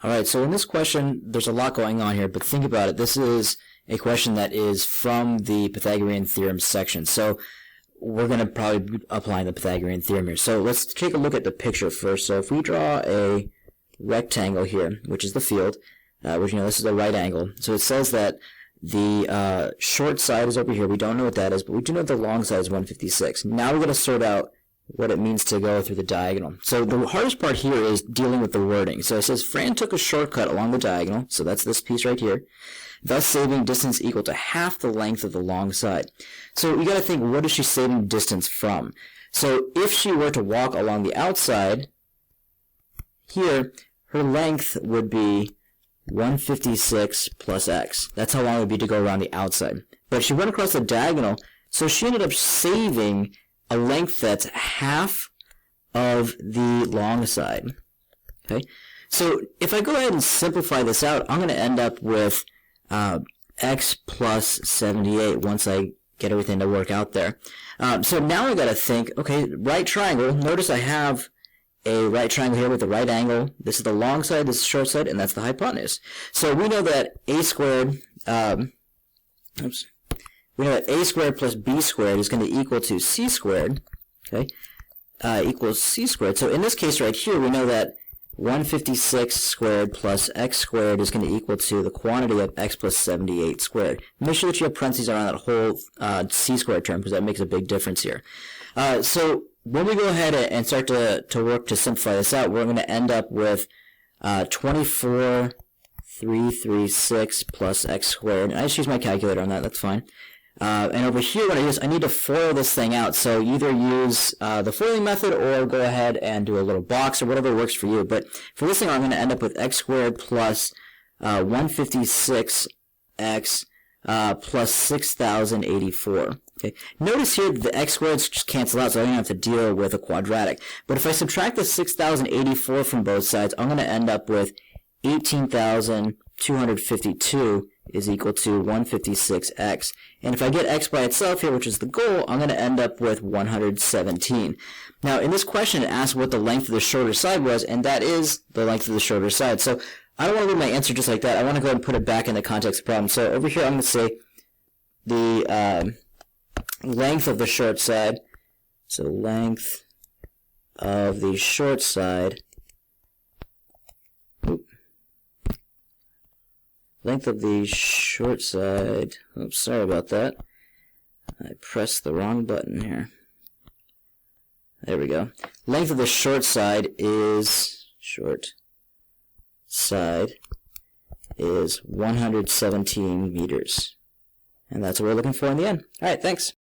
Alright, so in this question, there's a lot going on here, but think about it. This is a question that is from the Pythagorean theorem section. So we're going to probably be applying the Pythagorean theorem here. So let's take a look at the picture first. So if we draw a rectangle here, which is the field, which, this is a right angle. So it says that the short side is over here. We don't know what that is, but we do know the long side is 156. Now we're going to sort out what it means to go through the diagonal. So the hardest part here is dealing with the wording. So it says Fran took a shortcut along the diagonal, so that's this piece right here, thus saving distance equal to half the length of the long side. So you got to think, what is she saving distance from? So if she were to walk along the outside, here, her length would be 156 plus x. That's how long it would be to go around the outside. But she went across the diagonal, so she ended up saving a length that's half of the long side. Okay, so if I go ahead and simplify this out, I'm going to end up with x plus 78 once I get everything to work out there. So now I got to think, okay, right triangle. Notice I have a right triangle here with a right angle. This is the long side, this is the short side, and that's the hypotenuse. So we know that a squared, we know that a squared plus b squared is going to equal to c squared, okay, equals c squared. So in this case right here, we know that 156 squared plus x squared is going to equal to the quantity of x plus 78 squared. Make sure that you have parentheses around that whole c squared term, because that makes a big difference here. So when we go ahead and start to work to simplify this out, we're going to end up with 24,336 plus x squared. And I just use my calculator on that, that's fine. And over here, what I need to FOIL this thing out. So either use the FOILing method or go ahead and do a little box or whatever works for you. But for this thing, I'm going to end up with x squared plus 156x plus 6,084. Okay. Notice here the x squareds just cancel out, so I don't have to deal with a quadratic. But if I subtract the 6,084 from both sides, I'm going to end up with 18,252 is equal to 156x. And if I get x by itself here, which is the goal, I'm going to end up with 117. Now, in this question, it asks what the length of the shorter side was, and that is the length of the shorter side. So I don't want to leave my answer just like that. I want to go ahead and put it back in the context of the problem. So over here, I'm going to say the length of the short side. So length of the short side. Length of the short side. Oops, sorry about that. I pressed the wrong button here. There we go. Length of the short side is 117 meters. And that's what we're looking for in the end. All right, thanks.